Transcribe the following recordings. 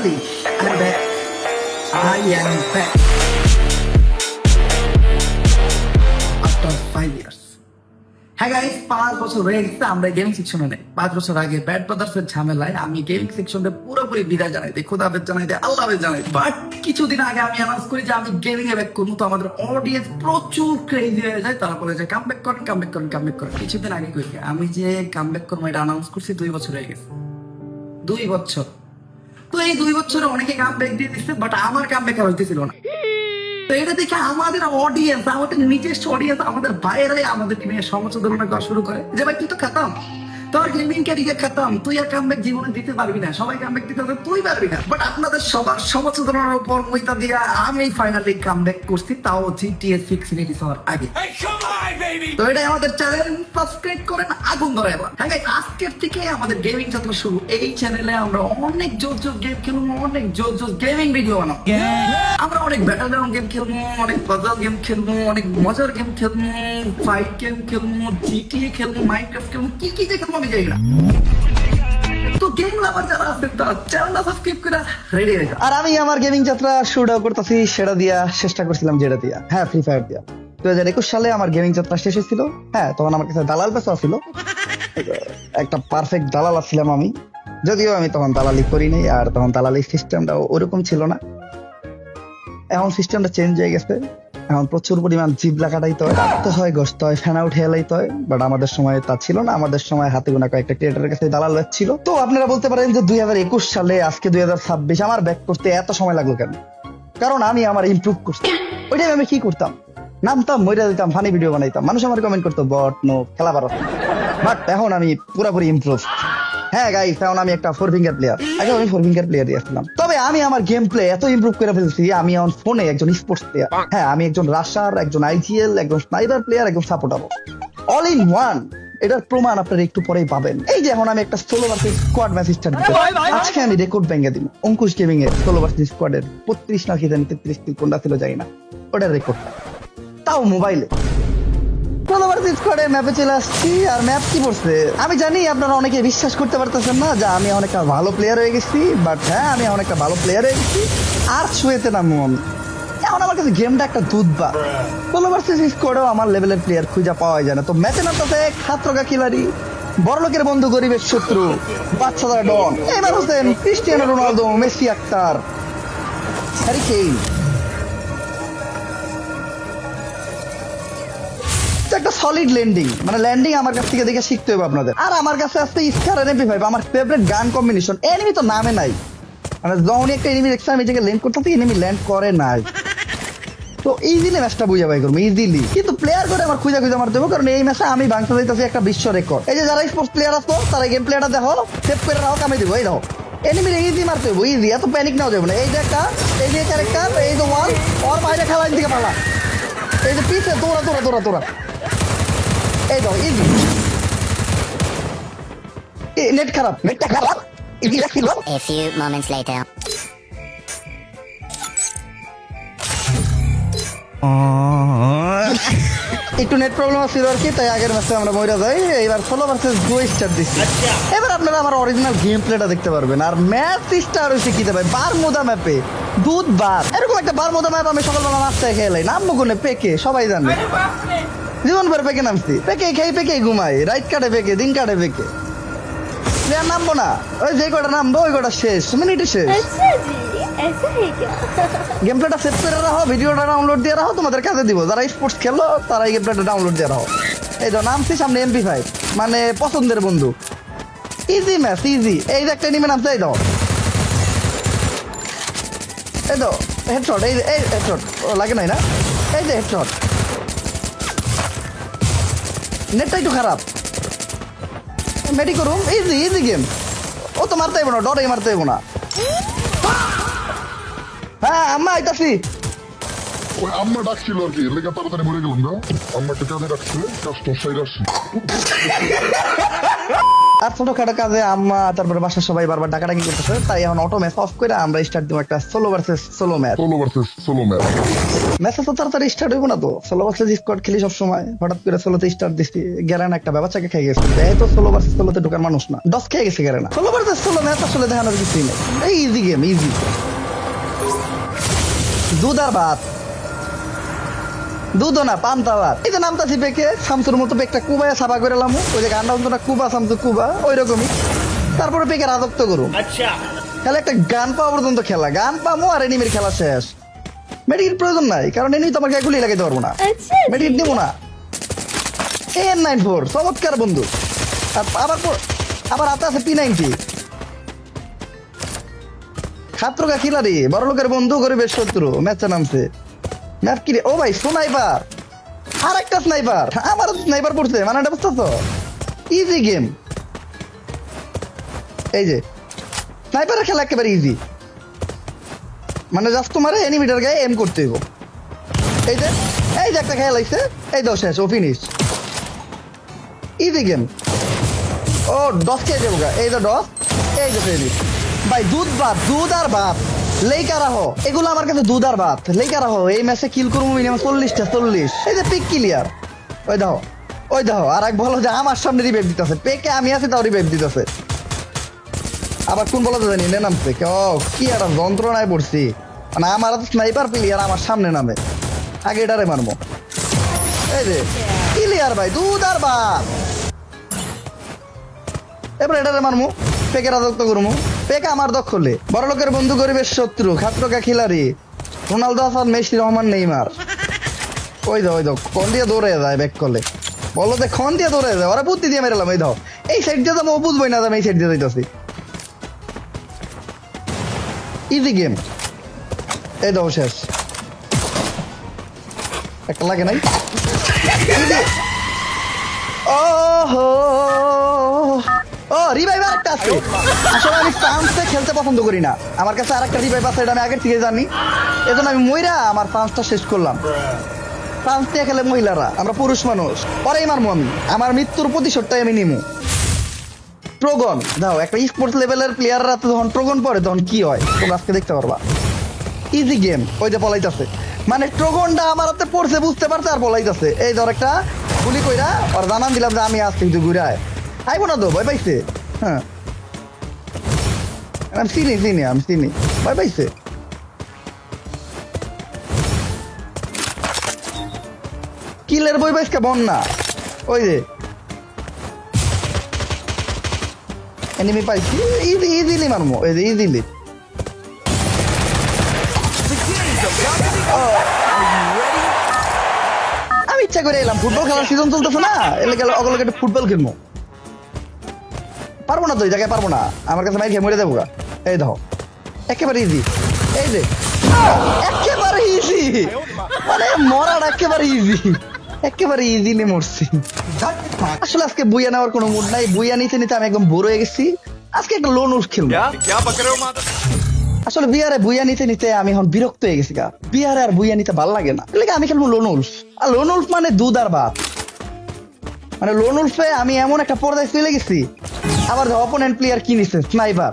Finally, I'm back. I am back. After 5 years. হ্যাঁ guys, 5 বছর হয়ে গেছে আমরা গেমিং সেকশনে নেই। 5 বছর আগে ব্যাড ব্রাদার্সের ঝামেলায় আমি গেমিং সেকশনে পুরোপুরি বিদায় জানাই দিই, খোদা হাফেজ জানাই দিই, আল্লাহ হাফেজ জানাই দিই। বাট কিছুদিন আগে আমি অ্যানাউন্স করি যে আমি গেমিং এ ব্যাক করবো। তো আমাদের অডিয়েন্স প্রচুর ক্রেজি হয়ে যায়, তারা বলে যে কামব্যাক করেন, কামব্যাক করেন, কামব্যাক করেন। কিছুদিন আগে করি আমি যে কামব্যাক করবো এটা অ্যানাউন্স করছি 2 বছর হয়ে গেছে। 2 বছর। তো এই 2 বছরে অনেকে কামব্যাক দিয়ে দিচ্ছে, বাট আমার কামব্যাক আর হইতেছিল না। তো এটা দেখে আমাদের অডিয়েন্স, আমাদের নিজস্ব অডিয়েন্স, আমাদের বাইরে আমাদের নিয়ে সমালোচনা করা শুরু করে যে ভাই তুই তো খাতাম, তোর গেমিং ক্যারিয়ার খাতাম, তুই আর কামব্যাক জীবনে দিতে পারবি না, সবাই কামব্যাক দিতে হবে, তুই পারবি না। বাট আপনাদের সবার সমালোচনার উপর মইতা দিয়া আমি ফাইনালি কামব্যাক করছি, তাও GTA 6 রিলিজ হওয়ার আগে। তো এটাই আমাদের চ্যানেল, সাবস্ক্রাইব করেন, আগুন ধরে এবার। হ্যাঁ গাইস, আজকের থেকে আমাদের গেমিং যাত্রা শুরু। এই চ্যানেলে আমরা অনেক জোর গেম খেলবো, অনেক জোর গেমিং ভিডিও বানাবো। আমরা অনেক ব্যাটল গ্রাউন্ড গেম খেলবো, অনেক পাজল গেম খেলবো, অনেক মজার গেম খেলবো, ফাইট গেম খেলবো, GTA খেলবো, মাইনক্রাফট খেলবো, কি কি যে খেলবো আমি জানি না। তো গেম লাভার যারা আছেন তারা চ্যানেলটা সাবস্ক্রাইব করে রেডি হয়ে যান। আর আমি আমার গেমিং যাত্রা শুরু করতেছি সেটা দিয়া, চেষ্টা করছিলাম যেটা দিয়া, হ্যাঁ, ফ্রি ফায়ার দিয়া। 2021 সালে আমার গেমিং যাত্রা শেষ হয়েছিল। হ্যাঁ, তখন আমার কাছে দালাল পেশা ছিল, একটা পারফেক্ট দালাল ছিলাম আমি। যদিও আমি তখন দালালি করি নাই, আর তখন দালালি সিস্টেমটা ওরকম ছিল না। এখন সিস্টেমটা চেঞ্জ হয়ে গেছে। এখন প্রচুর পরিমাণ জিবলা কাটাইতে হয়, কাটতে হয়, গসতে হয়, ফ্যান আউট হেলাইতে হয়। বাট আমাদের সময় তা ছিল না। আমাদের সময় হাতে গোনা কয়েকটা ক্রিয়েটরের কাছে দালাল ছিল। তো আপনারা বলতে পারেন যে 2021 সালে আজকে 2026 আমার ব্যাক করতে এত সময় লাগলো কেন? কারণ আমি আমার ইমপ্রুভ করছি। ওইটাই আমি কি করতাম, নামতাম, মইরা দিতাম, ফানি ভিডিও বানাইতাম, মানুষ আমার কমেন্ট করতো বট নো খেলা পারো। বাট এখন আমি পুরোপুরি ইমপ্রুভ। হ্যাঁ গাইস, এখন আমি একটা 4 ফিঙ্গার প্লেয়ার। আগে আমি 4 ফিঙ্গার প্লেয়ারই আসলাম। তবে আমি আমার গেম প্লে এত ইমপ্রুভ করে ফেলছি, আমি এখন ফোনে একজন স্পোর্টস প্লেয়ার। হ্যাঁ, আমি একজন রাশার, একজন IGL, একজন স্নাইপার প্লেয়ার, একজন সাপোর্টার, অল ইন ওয়ান। এটার প্রমাণ আপনারা একটু পরেই পাবেন। এই যে এখন আমি একটা solo versus squad match start দিতে, আজকে আমি রেকর্ড ভেঙে দিব। অঙ্কুশ গেমিং এর সোলো ভার্সেস স্কোয়াডের 32 না কি জানি 33 কিল কোনটা ছিল জানি না, ওটার রেকর্ডটা, তাও মোবাইলে। ম্যাপে চলে আসছি। আর ম্যাপ কি পড়ছে আমি জানি আপনারা অনেকে বিশ্বাস করতে পারতেছেন না যে আমি অনেকটা ভালো প্লেয়ার হয়ে গেছি। বাট হ্যাঁ, আমি অনেকটা ভালো প্লেয়ার হয়ে গেছি। আর ছুঁয়েতে নামবো আমি। এখন আমার কাছে গেমটা একটা দুধ বা কোনো ভার্সেস স্কোয়াডেও আমার লেভেলের প্লেয়ার খুঁজে পাওয়া যায় না। তো ম্যাচে নামতেছে খাত্রগা খিলাড়ি, বড়লোকের বন্ধু, গরিবের শত্রু, বাচ্চাদের ডন। এবার Hossain, Cristiano Ronaldo, Messi, Akhtar, Harry Kane. একটা সলিড ল্যান্ডিং, মানে ল্যান্ডিং আমার কাছ থেকে দেখে শিখতে হবে আপনাদের। আর আমার কাছে আসছে স্কার MP5, আমার ফেভারিট গান কম্বিনেশন। এনিমি তো নামে নাই, মানে যখনই একটা এনিমি দেখছে আমি এটাকে ল্যান্ড করতে, এনিমি ল্যান্ড করে নাই। তো ইজিলি ম্যাচটা বুঝা বাই করবো, ইজিলি। কিন্তু প্লেয়ার করে আমার খুঁজা মারতে হবে, কারণ এই ম্যাচে আমি ভাঙতে যাইতেছি একটা বিশ্ব রেকর্ড। এই যে যারা স্পোর্টস প্লেয়ার আসতো তারা গেম প্লেয়ারটা দেখো, সেভ করে রাখো, কামে দিব। এই দেখো এনিমি ইজি মারতে হবে, ইজি, এত প্যানিক নেওয়া যাবে না। এই যে একটা, এই যে ক্যারেক্টার, এই যে ওয়াল, ওর বাইরে খেলার দিকে পালা, এই যে পিছে দৌড়া দৌড়া দৌড়া দৌড়া, এই দাও ইজি। নেট খারাপ, নেটটা খারাপ। A few moments later. একটু নেট প্রবলেম ছিল আর কি, তাই আগের ম্যাচে আমরা মইরা যাই। এবার সোলো ভার্সেস ডুও স্টার্ট দিচ্ছি। এবার আপনারা আমার অরিজিনাল গেম প্লেটা দেখতে পারবেন। আর ম্যাচ স্টার হয়েছে কি দেবে, বারমুদা ম্যাপে, দুধ বার। এরকম একটা বারমুদা ম্যাপ আমি সকালবেলা নাস্তায় খেলাই, নামবো কোনে, পেকে, সবাই জানে। জীবন ভর পেকে নামছি, পেকে খেয়ে পেকে ঘুমাই, রাইট কাটে পেকে, দিন কাটে পেকে। প্লেয়ার নামবো না, ওই যে কটা নামবো ওই কটা শেষ, মিনিটে শেষ। ऐसा है क्या? গেম প্লেটা সেভ করে রাখো, ভিডিওটা ডাউনলোড দিয়ে রাখো, তোমাদের কাছে দিব। যারা স্পোর্টস খেলো তারা এই গেম প্লেটা ডাউনলোড দিয়ে রাখো। এই তো নামছি সামনে MP5, মানে পছন্দের বন্ধু। Easy match, easy. এই যে একটা এনিমি নামছে, এই দাও, এই তো হেডশট, এই হেডশট, ও লাগে নাই না, এই যে হেডশট। নেটটা একটু খারাপ, মেডি করুম, ইজি ইজি গেম। ও তো মারতে হইব না, ডরে মারতে হইব না। হ্যাঁ আম্মা আইতাছি। ওই আম্মা ডাকছিল আর কি, লেগে তাড়াতাড়ি মরে গেলাম না। আম্মাকে কাজে ডাকছে, কাজটা সাইড আসছে। আর ছোটখাটো কাজে আম্মা তারপরে বাসার সবাই বারবার ডাকাডাকি করতেছে, তাই এখন অটো ম্যাচ অফ করে আমরা স্টার্ট দিব একটা solo versus solo match. Solo versus solo match. ম্যাচে তো তাড়াতাড়ি স্টার্ট হইব না, তো সোলো ভার্সেস স্কোয়াড খেলি সবসময়, হঠাৎ করে সোলোতে স্টার্ট দিচ্ছি, গ্যারেনা একটা ব্যবসাকে খেয়ে গেছে, এই তো সোলো ভার্সেস সোলোতে ঢোকার মানুষ না, ডস খেয়ে গেছে Garena. Solo versus solo match আসলে দেখানোর কিছুই নেই, এই ইজি গেম, ইজি দুধ আর ভাত, দুধও না পান্তা ভাত। এই যে নামতাছি পেকে শামসুর মতো পেকটা কুবায় সাফা করে লামু, ওই যে গানটা হতো না কুবা শামসু কুবা, ওই রকমই। তারপরে পেকে রাজত্ব করুম, খেলা একটা গান পাওয়া পর্যন্ত খেলা, গান পামো আর এনিমির খেলা শেষ। মেডিকেট প্রয়োজন নাই, কারণ এনিমি তো আমার গায়ে গুলি লাগাইতে পারবো না, अच्छा মেডিকেট দিব না। AN94 চমৎকার বন্ধু, আর আবার হাতে আছে P90, খাত্রকা খিলাড়ি, বড় লোকের বন্ধু, গরিবের শত্রু। ম্যাচে নামছে, ম্যাচ কি রে? ও ভাই স্নাইপার, আর একটা স্নাইপার, আমার স্নাইপার পড়ছে, মানে এটা বুঝতেছো? ইজি গেম, এই যে স্নাইপারের খেলা একেবারে ইজি, মানে জাস্ট তোমার এনিমিটার গায়ে এম করতে হইব। এই যে একটা খেলা লাগছে, এই দাও শেষ, ও ফিনিশ, ইজি গেম। ও ডস খেয়ে যাবো গা, এই যে ডস, এই যে ফিনিশ। ভাই দুধ ভাত, দুধ আর ভাত, লেইকা রাখো, এগুলো আমার কাছে দুধ আর ভাত, লেইকা রাখো। এই ম্যাচে কিল করবো মিনিমাম 40টা, 40। এই যে পিক ক্লিয়ার, ওই দাও, ওই দাও। আর এক বলো যে আমার সামনে রিভাইভ দিতেছে, পেকে আমি আছি তাও রিভাইভ দিতেছে। আবার কোন বলা জানি নে নামছে, কি একটা যন্ত্রণায় পড়ছি, মানে আমার তো স্নাইপার প্লেয়ার আমার সামনে নামে, আগে এটারে মারবো। এই যে ক্লিয়ার ভাই, দুধ আর ভাত। এবার এটারে মারমু, পেকে রাজত্ব করমু। পেকে আমার দখলে, বড় লোকের বন্ধু, গরিবের শত্রু, খাত্রকা খিলাড়ি, Ronaldo, Hasan, Messi, Rahman, Neymar. ওই দাও কোন দিয়ে দৌড়ে যায় ব্যাক করলে, বলো যে খন দিয়ে দৌড়ে যায়, ওরা বুদ্ধি দিয়ে মেরেলাম। এই দাও, এই সাইড দিয়ে যাবো, বুঝবোই না যাবো, এই সাইড দিয়ে যাইতেছি। ইজি গেম, এই দাও শেষ, একটা লাগে নাই। ও রিভাইভ আরেকটা আছে, আসলে আমি ফ্রান্সে খেলতে পছন্দ করি না, আমার কাছে আরেকটা রিভাইভ আছে, এটা আমি আগের থেকে জানি, এজন্য আমি মইরা আমার ফ্রান্সটা শেষ করলাম। ফ্রান্স দিয়ে খেলে মহিলারা, আমরা পুরুষ মানুষ, পরেই মারমু আমি, আমার মৃত্যুর প্রতিশোধটাই আমি নিমু। ট্রোগন দাও, একটা স্পোর্টস লেভেলের প্লেয়াররা যখন ট্রোগন পড়ে তখন কি হয় তোমরা আজকে দেখতে পারবা। ইজি গেম, ওই যে পলাইতেছে, মানে ট্রোগনটা আমার হাতে পড়ছে, বুঝতে পারছে আর পলাইতেছে। এই ধর একটা গুলি কইরা আর জানান দিলাম যে আমি আসছি, কিন্তু ঘুরে আইবো না তো, ভয় পাইছে। হ্যাঁ আমি চিনি ভয় পাইছে। কিলের বই পাইছে বন্যা, ওই যে এনিমি পাইছি, ইজিলি মারমো, এই যে ইজিলি। আমি ইচ্ছা করে এলাম, ফুটবল খেলার সিজন চলতেছে না, এলে গেল অগলকে একটু ফুটবল খেলবো। পারবো না তো, এই জায়গায় পারবো না, আমার কাছে মাইক খেয়ে মরে যাবো গা। এই দেখো একেবারে ইজি, এই যে একেবারে ইজি, মানে মরার একেবারে ইজি, একেবারে ইজিলি মরছি। আসলে আজকে বুইয়া নেওয়ার কোনো মুড নাই, বুইয়া নিতে নিতে আমি একদম বোর হয়ে গেছি, আজকে একটা লোন উঠ খেলবো। আসলে বিয়ারে বুইয়া নিতে নিতে আমি এখন বিরক্ত হয়ে গেছি, বিয়ারে আর বুইয়া নিতে ভালো লাগে না, আমি খেলবো লোন উল্ফ। আর লোন উল্ফ মানে দুধ আর ভাত, মানে লোন উল্ফে আমি এমন একটা পর্যায়ে চলে গেছি। আবার অপোনেন্ট প্লেয়ার কি নিচ্ছে, স্নাইপার,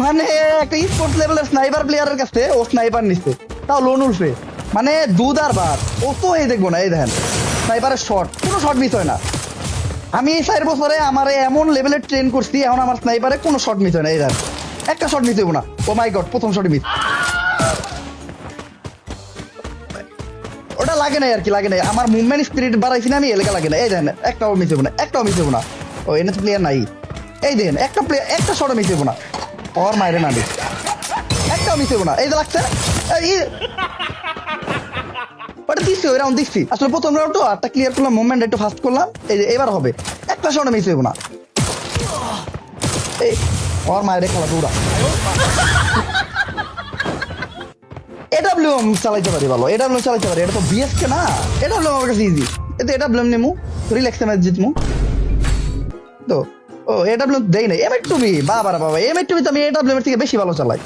মানে একটা স্পোর্টস লেভেলের স্নাইপার প্লেয়ারের কাছে ও স্নাইপার নিচ্ছে, তাও লোন উল্ফে, মানে দুধ আর ভাত। ও তো এই দেখবো না, এই দেখেন স্নাইপারের শট, কোনো শট মিস হয় না। আমি এই 4 বছরে আমার এমন লেভেলের ট্রেন করছি, এখন আমার স্নাইপারে কোনো শট মিস হয় না, এই দেখেন একটা শট মিস হইব না। ও মাই গড, প্রথম শট মিস, ওটা লাগে নাই আর কি, লাগে নাই, আমার মুভমেন্ট স্পিরিট বাড়াইছি না আমি, এলাকা লাগে না। এই দেখেন একটাও মিস হইব না, একটাও মিস হইব না। ও এনে তো প্লেয়ার নাই, এই দেখেন একটা প্লেয়ার, একটা শটও মিস হইব না, ওর মাইরে না একটাও মিস হইব না। এই যে লাগছে, ওটা দিচ্ছি, ওই রাউন্ড দিচ্ছি। আসলে প্রথম রাউন্ড আটটা ক্লিয়ার করলাম, মুভমেন্ট একটু ফাস্ট করলাম, এই যে এবার হবে, একটা শটও মিস হইব না। এই ওর মায়ের খেলা পুরা এডাব্লিউএম চালাইতে পারি, ভালো এডাব্লিউএম চালাইতে পারি, এটা তো বিএসকে না, এডাব্লিউএম আমার কাছে ইজি, এতে এডাব্লিউএম নেমু, রিল্যাক্সে ম্যাচ জিতমু তো। ও এডাব্লিউএম দেই নাই, এমএ2বি, বাবা এমএ2বি তো আমি এডাব্লিউএম এর থেকে বেশি ভালো চালাই,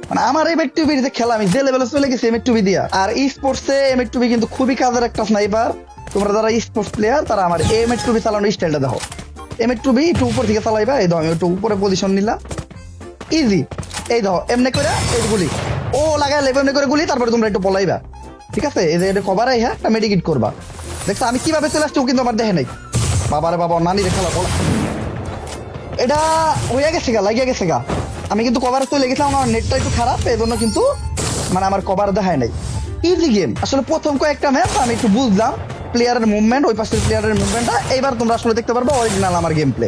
মানে আমার এমএ2বি যে খেলা আমি যে লেভেলে চলে গেছি এমএ2বি দিয়া। আর ই স্পোর্টসে এমএ2বি কিন্তু খুবই কাজের একটা স্নাইপার, তোমরা যারা ই স্পোর্টস প্লেয়ার তারা আমার এমএ2বি চালানোর স্টাইলটা দেখো, M2B একটু উপর থেকে চালাইবা, এই দাও আমি একটু উপরে পজিশন নিলাম, ইজি। এই দাও এমনি করে এই গুলি ও লাগাই লেবে এমনি করে গুলি, তারপরে তোমরা একটু পলাইবা, ঠিক আছে? এই যে এটা কভার হ্যাঁ একটা মেডিকেট করবা। দেখছো আমি কিভাবে চলে আসছি, ও কিন্তু আমার দেখে নাই। বাবারে বাবা, নানি রে খেলা বলা, এটা হয়ে গেছে গা, লাগিয়ে গেছে গা। আমি কিন্তু কভারে চলে গেছিলাম, আমার নেটটা একটু খারাপ, এই জন্য কিন্তু মানে আমার কভার দেখায় নাই। ইজি গেম আসলে। প্রথম কয়েকটা ম্যাচ আমি একটু বুঝলাম প্লেয়ারের মুভমেন্ট, ওই পাশের প্লেয়ারের মুভমেন্টটা। এইবার তোমরা আসলে দেখতে পারবে অরিজিনাল আমার গেম প্লে।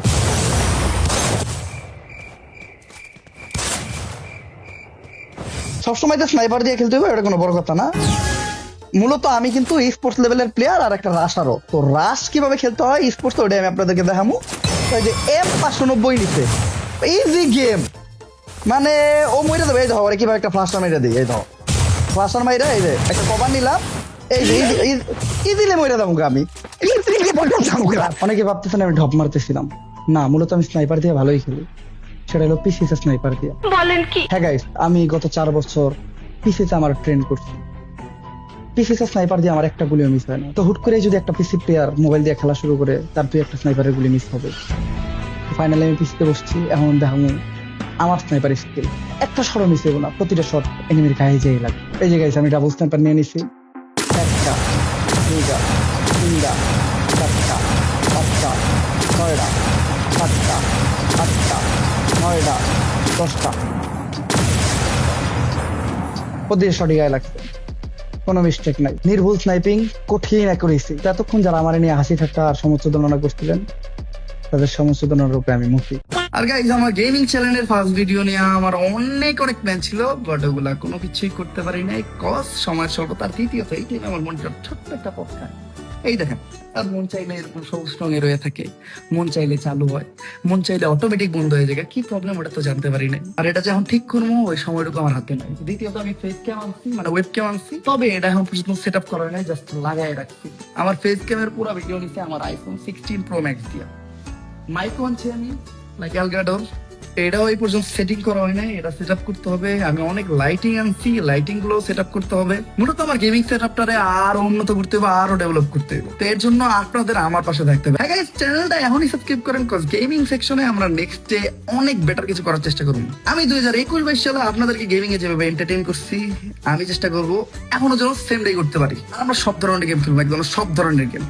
সবসময় যে স্নাইপার দিয়ে খেলতে হবে এটা কোনো বড় কথা না। মূলত আমি কিন্তু স্পোর্টস লেভেলের প্লেয়ার আর একটা রাশারও। তো রাশ কিভাবে খেলতে হয় স্পোর্টস, ওটাই আমি আপনাদেরকে দেখাবো। ওই যে M590 নিচে ইজি গেম, মানে ও মরে যাবে। এই দেখো ওরা কিভাবে একটা ফ্লাশার মাইরা দিই, এই দেখো ফ্লাশার মাইরা, এই যে একটা কভার নিলাম, এই যে ইজিলি মরে যাবো আমি। অনেকে ভাবতেছেন আমি ঢপ মারতেছিলাম, না মূলত আমি স্নাইপার দিয়ে ভালোই খেলি, সেটা হলো পিসিতে স্নাইপার দিয়ে। বলেন কি? হ্যাঁ গাইস, আমি গত 4 বছর পিসিতে আমার ট্রেন করছি। পিসিতে স্নাইপার দিয়ে আমার একটা গুলিও মিস হয় না। তো হুট করে যদি একটা পিসি প্লেয়ার মোবাইল দিয়ে খেলা শুরু করে, তার 2-1টা স্নাইপারের গুলি মিস হবে। ফাইনালি আমি পিসিতে বসছি, এখন দেখাবো আমার স্নাইপার স্কিল। একটা শট মিস হইব না, প্রতিটা শট এনিমির গায়ে যেই লাগে। এই যে গাইস, আমি ডাবল স্নাইপার নিয়ে নিছি। 1টা 2টা 3টা 4টা 5টা 6টা 7টা 8টা 9টা 10টা, প্রতিটা শটই গায়ে লাগছে, কোনো মিস্টেক নাই। নির্ভুল স্নাইপিং, কঠিন অ্যাকুরেসি। এতক্ষণ যারা আমার নিয়ে হাসি ঠাট্টা আর সমালোচনা করছিলেন, তাদের সমালোচনার উপরে আমি মুক্তি। আর গাইজ, আমার গেমিং চ্যানেলের ফার্স্ট ভিডিও নিয়ে আমার অনেক প্ল্যান ছিল, বাট ওগুলা কোনো কিছুই করতে পারি নাই, কজ সময় স্বল্প। তার দ্বিতীয়ত এই টাইমে আমার মনটা ছোট্ট একটা পথ। এই দেখেন, আর মন চাইলে এরকম সবুজ রঙের হয়ে থাকে, মন চাইলে চালু হয়, মন চাইলে অটোমেটিক বন্ধ হয়ে যায়। কি প্রবলেম ওটা তো জানতে পারি নাই। আর এটা যখন ঠিক করবো ওই সময়টুকু আমার হাতে নাই। দ্বিতীয়ত আমি ফেস ক্যাম আনছি, মানে ওয়েব ক্যাম আনছি, তবে এটা এখন পর্যন্ত সেট আপ করা নাই, জাস্ট লাগাই রাখছি। আমার ফেস ক্যামের পুরো ভিডিও নিচ্ছে আমার আইফোন 16 Pro Max দিয়ে। মাইকও আনছি আমি, লাইক অ্যালগাডোর, এটাও এই পর্যন্ত সেটিং করা হয় নাই, এটা সেট আপ করতে হবে। আমি অনেক লাইটিং আনছি, লাইটিং গুলো সেট আপ করতে হবে। মূলত আমার গেমিং সেট আপটারে আরো উন্নত করতে হবে, আরো ডেভেলপ করতে হবে। তো এর জন্য আপনাদের আমার পাশে থাকতে হবে। হ্যাঁ গাইস, চ্যানেলটা এখনই সাবস্ক্রাইব করেন, কজ গেমিং সেকশনে আমরা নেক্সট ডে অনেক বেটার কিছু করার চেষ্টা করব। আমি 2021-22 সালে আপনাদেরকে গেমিং এ যেভাবে এন্টারটেইন করছি, আমি চেষ্টা করব এখনো যেন সেম ডে করতে পারি। আমরা সব ধরনের গেম খেলবো, একদম সব ধরনের গেম।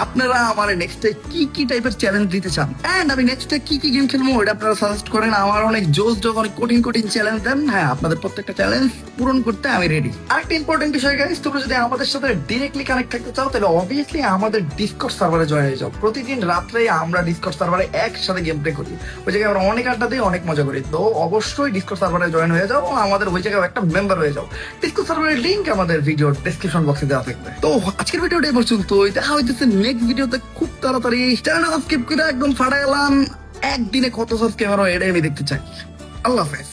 আপনারা আমার নেক্সট ডে কি কি টাইপের চ্যালেঞ্জ দিতে চান, এন্ড আমি নেক্সট ডে কি কি গেম খেলবো এটা আপনারা সাজেস্ট করেন। আমার অনেক জোস অনেক কঠিন কঠিন চ্যালেঞ্জ দেন। হ্যাঁ, আপনাদের প্রত্যেকটা চ্যালেঞ্জ পূরণ করতে আমি রেডি। আরেকটা ইম্পর্টেন্ট বিষয় গাইস, তোমরা যদি আমাদের সাথে ডিরেক্টলি কানেক্ট থাকতে চাও, তাহলে অবভিয়াসলি আমাদের ডিসকর্ড সার্ভারে জয়েন হয়ে যাও। প্রতিদিন রাত্রে আমরা ডিসকর্ড সার্ভারে একসাথে গেম প্লে করি, ওই জায়গায় আমরা অনেক আড্ডা দিই, অনেক মজা করি। তো অবশ্যই ডিসকর্ড সার্ভারে জয়েন হয়ে যাও, আমাদের ওই জায়গায় একটা মেম্বার হয়ে যাও। ডিসকর্ড সার্ভারের লিংক আমাদের ভিডিওর ডেসক্রিপশন বক্সে দেওয়া থাকবে। তো আজকের ভিডিওটা এই পর্যন্তই, দেখা হইতেছে নেক্সট ভিডিওতে খুব তাড়াতাড়ি। চ্যানেল সাবস্ক্রাইব করে একদম ফাটাইলাম, একদিনে কত সাবস্ক্রাইবার হয় এটাই আমি দেখতে চাই। আল্লাহ হাফেজ।